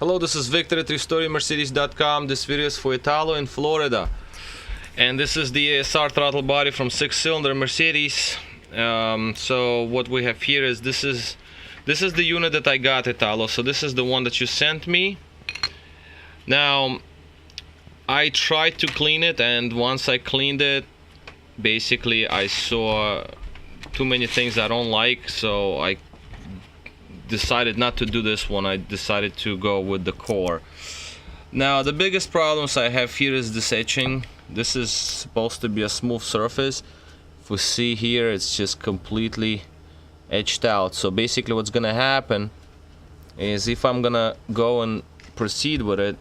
Hello, this is Victor at Mercedes.com. This video is for Italo in Florida. And this is the ASR throttle body from 6-cylinder Mercedes. So what we have here is this is the unit that I got, Italo. So this is the one that you sent me. Now I tried to clean it, and once I cleaned it, basically I saw too many things I don't like, so I decided not to do this one. I decided to go with the core. Now the biggest problems I have here is this etching. This is supposed to be a smooth surface. If we see here, it's just completely etched out. So basically what's gonna happen is, if I'm gonna go and proceed with it,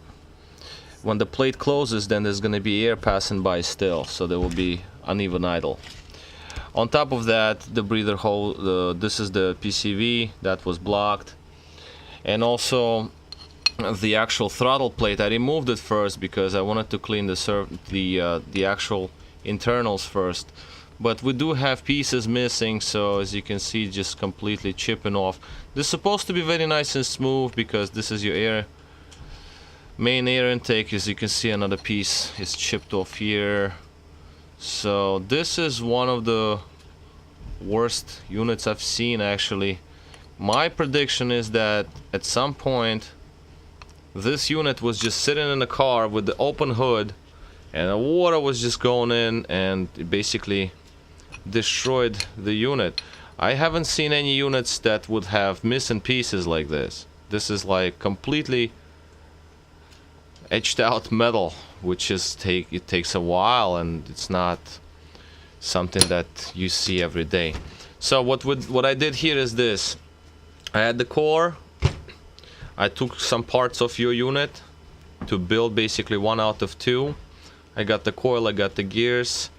when the plate closes, then there's gonna be air passing by still, so there will be uneven idle. On top of that, the breather hole, this is the PCV that was blocked, and also the actual throttle plate. I removed it first because I wanted to clean the actual internals first, but we do have pieces missing, so as you can see, just completely chipping off. This is supposed to be very nice and smooth because this is your main air intake. As you can see, another piece is chipped off here. So this is one of the worst units I've seen, actually. My prediction is that at some point this unit was just sitting in the car with the open hood, and the water was just going in and it basically destroyed the unit. I haven't seen any units that would have missing pieces like this. This is like completely etched out metal, which is it takes a while, and it's not something that you see every day. So what I did here is this. I had the core. I took some parts of your unit to build basically one out of two. I got the coil, I got the gears,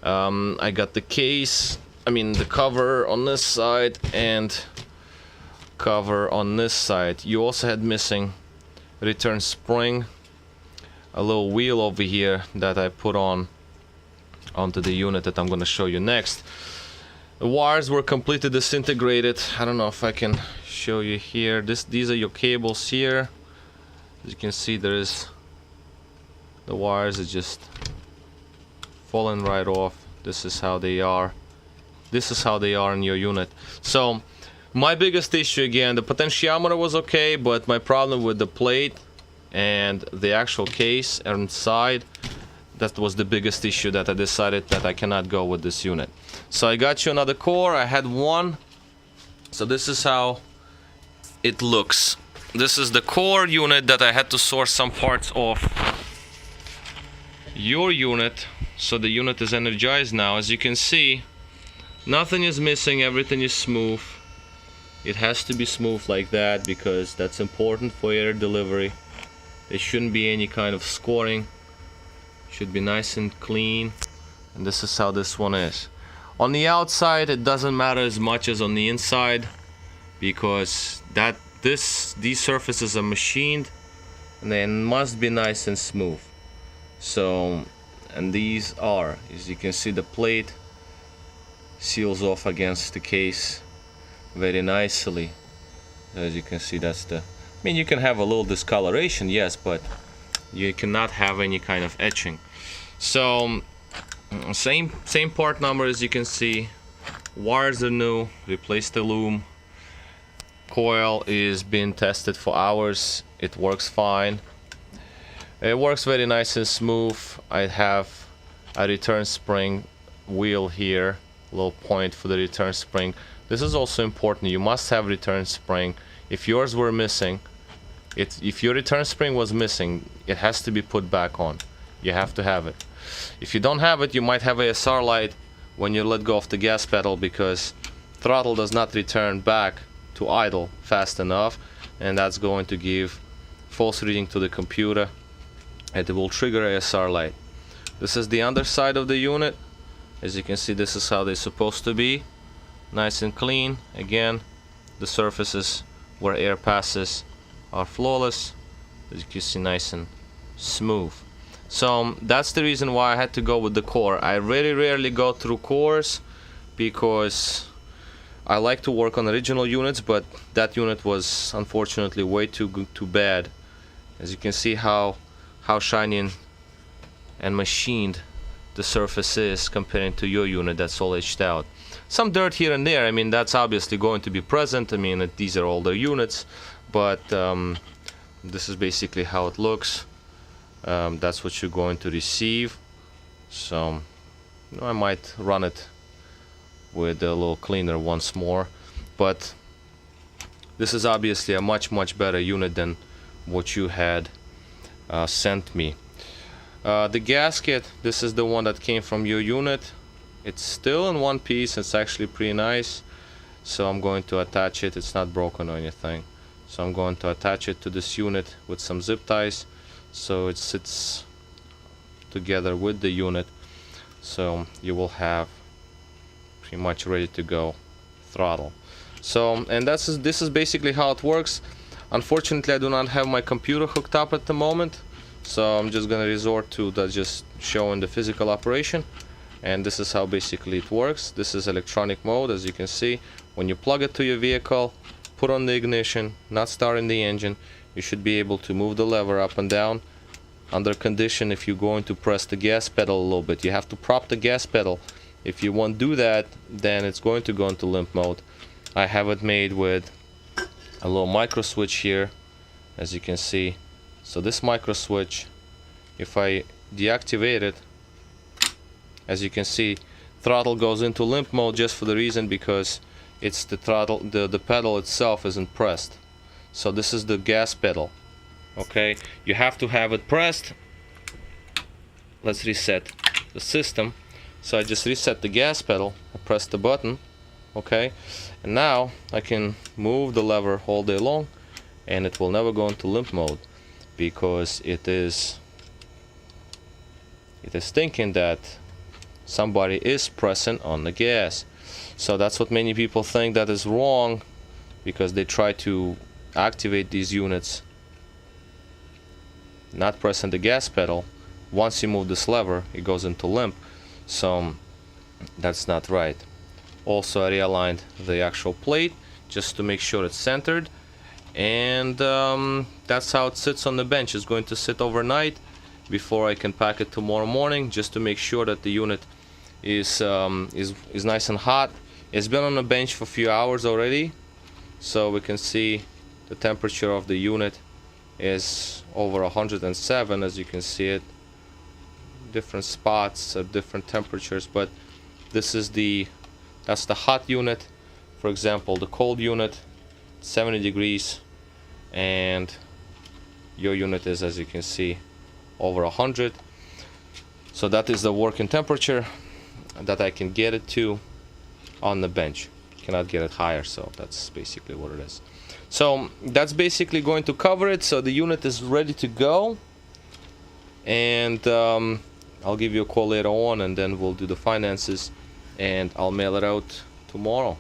I got the case, the cover on this side and cover on this side. You also had missing return spring, a little wheel over here that I put onto the unit that I'm going to show you next. The wires were completely disintegrated. I don't know if I can show you here. These are your cables here. As you can see, the wires are just falling right off. This is how they are. This is how they are in your unit. So my biggest issue, again, the potentiometer was okay, but my problem with the plate and the actual case inside, that was the biggest issue that I decided that I cannot go with this unit. So I got you another core. I had one. So this is how it looks. This is the core unit that I had to source some parts off your unit. So the unit is energized now. As you can see, nothing is missing, everything is smooth. It has to be smooth like that because that's important for air delivery. There shouldn't be any kind of scoring. Should be nice and clean. And this is how this one is. On the outside, it doesn't matter as much as on the inside, because these surfaces are machined and they must be nice and smooth. So, and these are, as you can see, the plate seals off against the case very nicely. As you can see, that's the, you can have a little discoloration, yes, but you cannot have any kind of etching. So same part number, as you can see. Wires are new, replaced the loom. Coil is being tested for hours. It works fine. It works very nice and smooth. I have a return spring wheel here, a little point for the return spring. This is also important. You must have return spring. If yours were missing, if your return spring was missing, it has to be put back on. You have to have it. If you don't have it, you might have ASR light when you let go of the gas pedal, because throttle does not return back to idle fast enough, and that's going to give false reading to the computer, and it will trigger ASR light. This is the underside of the unit. As you can see, this is how they're supposed to be. Nice and clean. Again, the surfaces where air passes are flawless. As you can see, nice and smooth. So that's the reason why I had to go with the core. I very rarely go through cores because I like to work on original units, but that unit was unfortunately way too bad. As you can see how shiny and machined the surface is comparing to your unit that's all edged out. Some dirt here and there, I mean, that's obviously going to be present. I mean, these are older units, but this is basically how it looks. That's what you're going to receive. So I might run it with a little cleaner once more, but this is obviously a much better unit than what you had sent me. The gasket, this is the one that came from your unit. It's still in one piece. It's actually pretty nice, so I'm going to attach it. It's not broken or anything, so I'm going to attach it to this unit with some zip ties so it sits together with the unit, so you will have pretty much ready to go throttle. So, and this is basically how it works. Unfortunately, I do not have my computer hooked up at the moment, so I'm just gonna resort to just showing the physical operation. And this is how basically it works. This is electronic mode. As you can see, when you plug it to your vehicle, put on the ignition, not starting the engine, you should be able to move the lever up and down. Under condition, if you're going to press the gas pedal a little bit, you have to prop the gas pedal. If you won't do that, then it's going to go into limp mode. I have it made with a little micro switch here, as you can see. So this micro switch, if I deactivate it, as you can see, throttle goes into limp mode just for the reason because it's the throttle, the pedal itself isn't pressed. So this is the gas pedal. Okay, you have to have it pressed. Let's reset the system. So I just reset the gas pedal, I press the button, okay, and now I can move the lever all day long and it will never go into limp mode because it is thinking that somebody is pressing on the gas. So that's what many people think that is wrong, because they try to activate these units not pressing the gas pedal. Once you move this lever, it goes into limp. So that's not right. Also, I realigned the actual plate just to make sure it's centered, and that's how it sits on the bench. It's going to sit overnight before I can pack it tomorrow morning, just to make sure that the unit is nice and hot. It's been on the bench for a few hours already, so we can see the temperature of the unit is over 107, as you can see it. Different spots at different temperatures, but this is that's the hot unit. For example, the cold unit, 70 degrees, and your unit is, as you can see, over 100. So that is the working temperature that I can get it to on the bench. Cannot get it higher, so that's basically what it is. So that's basically going to cover it. So the unit is ready to go, and I'll give you a call later on, and then we'll do the finances, and I'll mail it out tomorrow.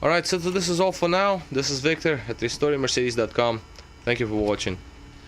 Alright, so this is all for now. This is Victor at restoringmercedes.com. Thank you for watching.